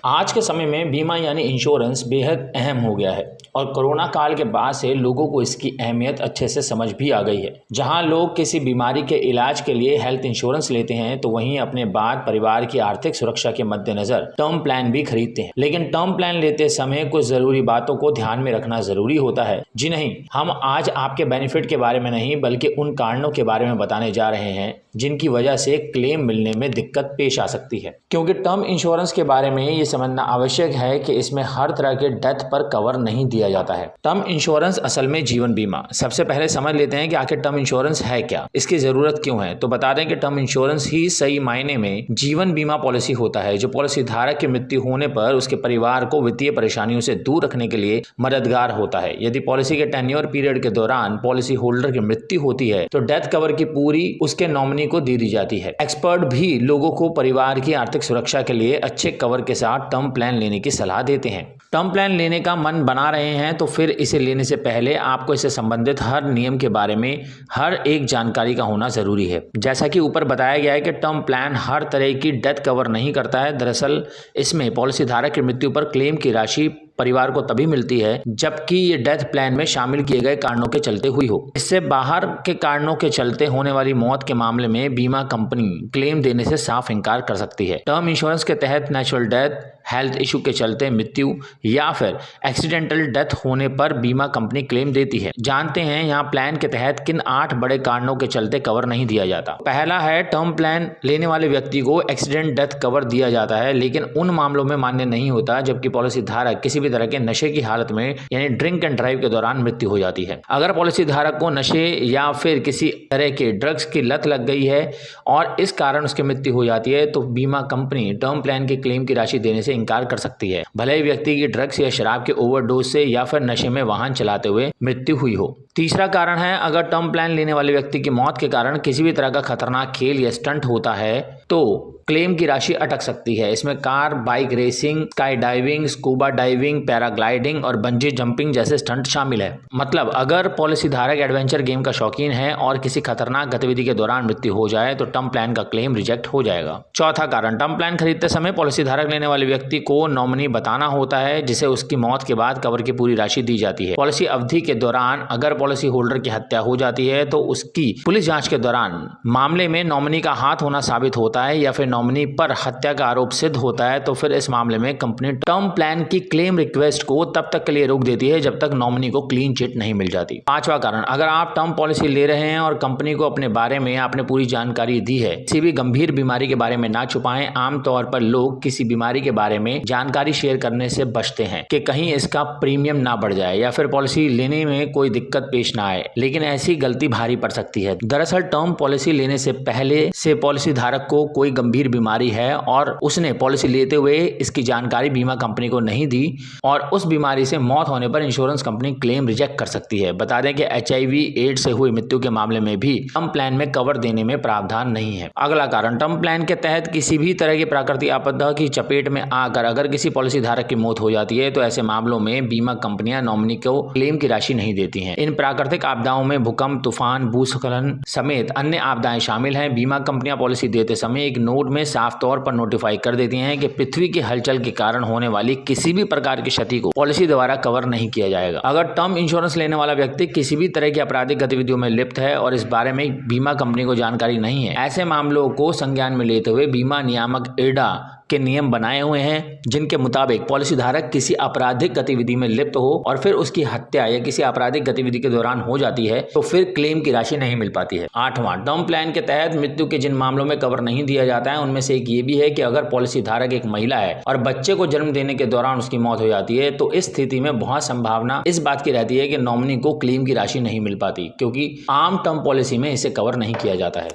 आज के समय में बीमा यानी इंश्योरेंस बेहद अहम हो गया है और कोरोना काल के बाद से लोगों को इसकी अहमियत अच्छे से समझ भी आ गई है। जहां लोग किसी बीमारी के इलाज के लिए हेल्थ इंश्योरेंस लेते हैं तो वहीं अपने बाद परिवार की आर्थिक सुरक्षा के मद्देनजर टर्म प्लान भी खरीदते हैं। लेकिन टर्म प्लान लेते समय कुछ जरूरी बातों को ध्यान में रखना जरूरी होता है। जी नहीं, हम आज आपके बेनिफिट के बारे में नहीं बल्कि उन कारणों के बारे में बताने जा रहे हैं जिनकी वजह से क्लेम मिलने में दिक्कत पेश आ सकती है। क्योंकि टर्म इंश्योरेंस के बारे में ये समझना आवश्यक है कि इसमें हर तरह के डेथ पर कवर नहीं दिया जाता है। टर्म इंश्योरेंस असल में जीवन बीमा। सबसे पहले समझ लेते हैं कि आखिर टर्म इंश्योरेंस है क्या, इसकी जरूरत क्यों है। तो बता दें कि टर्म इंश्योरेंस ही सही मायने में जीवन बीमा पॉलिसी होता है जो पॉलिसी धारक की मृत्यु होने पर उसके परिवार को वित्तीय परेशानियों से दूर रखने के लिए मददगार होता है। यदि पॉलिसी के टेन्योर पीरियड के दौरान पॉलिसी होल्डर की मृत्यु होती है तो डेथ कवर की पूरी उसके नॉमिनी को दे दी जाती है। एक्सपर्ट भी लोगों को परिवार की आर्थिक सुरक्षा के लिए अच्छे कवर के साथ टर्म प्लान लेने की सलाह देते हैं। टर्म प्लान लेने का मन बना रहे हैं तो फिर इसे लेने से पहले आपको इससे संबंधित हर नियम के बारे में हर एक जानकारी का होना जरूरी है। जैसा कि ऊपर बताया गया है कि टर्म प्लान हर तरह की डेथ कवर नहीं करता है। दरअसल इसमें पॉलिसी धारक की मृत्यु पर क्लेम की राशि परिवार को तभी मिलती है जबकि ये डेथ प्लान में शामिल किए गए कारणों के चलते हुई हो। इससे बाहर के कारणों के चलते होने वाली मौत के मामले में बीमा कंपनी क्लेम देने से साफ इनकार कर सकती है। टर्म इंश्योरेंस के तहत नेचुरल डेथ, हेल्थ इशू के चलते मृत्यु या फिर एक्सीडेंटल डेथ होने पर बीमा कंपनी क्लेम देती है। जानते हैं यहाँ प्लान के तहत किन 8 बड़े कारणों के चलते कवर नहीं दिया जाता। पहला है, टर्म प्लान लेने वाले व्यक्ति को एक्सीडेंट डेथ कवर दिया जाता है लेकिन उन मामलों में मान्य नहीं होता जबकि पॉलिसी धारक किसी भी तरह के नशे की हालत में यानी ड्रिंक एंड ड्राइव के दौरान मृत्यु हो जाती है। अगर पॉलिसी धारक को नशे या फिर किसी तरह के ड्रग्स की लत लग गई है और इस कारण उसकी मृत्यु हो जाती है तो बीमा कंपनी टर्म प्लान के क्लेम की राशि देने से इनकार कर सकती है, भले ही व्यक्ति की ड्रग्स या शराब के ओवरडोज से या फिर नशे में वाहन चलाते हुए मृत्यु हुई हो। तीसरा कारण है, अगर टर्म प्लान लेने वाले व्यक्ति की मौत के कारण किसी भी तरह का खतरनाक खेल या स्टंट होता है तो क्लेम की राशि अटक सकती है। इसमें car, bike racing, sky diving, scuba diving, paragliding और बंजी जंपिंग जैसे स्टंट शामिल है। मतलब अगर पॉलिसी धारक एडवेंचर गेम का शौकीन है और किसी खतरनाक गतिविधि के दौरान मृत्यु हो जाए तो टर्म प्लान का क्लेम रिजेक्ट हो जाएगा। चौथा कारण, टर्म प्लान खरीदते समय पॉलिसी धारक लेने वाले व्यक्ति को नॉमिनी बताना होता है जिसे उसकी मौत के बाद कवर की पूरी राशि दी जाती है। पॉलिसी अवधि के दौरान अगर पॉलिसी होल्डर की हत्या हो जाती है तो उसकी पुलिस जांच के दौरान मामले में नॉमिनी का हाथ होना साबित होता है या फिर नॉमिनी पर हत्या का आरोप सिद्ध होता है तो फिर इस मामले में कंपनी टर्म प्लान की क्लेम रिक्वेस्ट को तब तक के लिए रोक देती है जब तक नॉमिनी को क्लीन चिट नहीं मिल जाती। पांचवा कारण, अगर आप टर्म पॉलिसी ले रहे हैं और कंपनी को अपने बारे में आपने पूरी जानकारी दी है, किसी भी गंभीर बीमारी के बारे में ना छुपाएं। आमतौर पर लोग किसी बीमारी के बारे में जानकारी शेयर करने से बचते हैं कि कहीं इसका प्रीमियम ना बढ़ जाए या फिर पॉलिसी लेने में कोई दिक्कत पेश ना आए, लेकिन ऐसी गलती भारी पड़ सकती है। दरअसल टर्म पॉलिसी लेने से पहले से पॉलिसी धारक को कोई गंभीर बीमारी है और उसने पॉलिसी लेते हुए इसकी जानकारी बीमा कंपनी को नहीं दी और उस बीमारी से मौत होने पर इंश्योरेंस कंपनी क्लेम रिजेक्ट कर सकती है। बता दें कि HIV एड्स से हुई मृत्यु के मामले में भी टर्म प्लान में कवर देने में प्रावधान नहीं है। अगला कारण, टर्म प्लान के तहत किसी भी तरह की प्राकृतिक आपदा की चपेट में आकर अगर किसी पॉलिसी धारक की मौत हो जाती है तो ऐसे मामलों में बीमा कंपनियां नॉमिनी को क्लेम की राशि नहीं देती हैं। इन प्राकृतिक आपदाओं में भूकंप, तूफान, भूस्खलन समेत अन्य आपदाएं शामिल हैं। बीमा कंपनियां पॉलिसी देते समय एक नोट में साफ तौर पर नोटिफाई कर देती हैं कि पृथ्वी की हलचल के कारण होने वाली किसी भी प्रकार की क्षति को पॉलिसी द्वारा कवर नहीं किया जाएगा। अगर टर्म इंश्योरेंस लेने वाला व्यक्ति किसी भी तरह की आपराधिक गतिविधियों में लिप्त है और इस बारे में बीमा कंपनी को जानकारी नहीं है, ऐसे मामलों को संज्ञान में लेते हुए बीमा नियामक IRDA के नियम बनाए हुए हैं जिनके मुताबिक पॉलिसी धारक किसी आपराधिक गतिविधि में लिप्त हो और फिर उसकी हत्या या किसी आपराधिक गतिविधि के दौरान हो जाती है तो फिर क्लेम की राशि नहीं मिल पाती है। आठवां, टर्म प्लान के तहत मृत्यु के जिन मामलों में कवर नहीं दिया जाता है उनमें से एक ये भी है कि अगर पॉलिसी धारक एक महिला है और बच्चे को जन्म देने के दौरान उसकी मौत हो जाती है तो इस स्थिति में बहुत संभावना इस बात की रहती है कि नॉमिनी को क्लेम की राशि नहीं मिल पाती क्योंकि आम टर्म पॉलिसी में इसे कवर नहीं किया जाता है।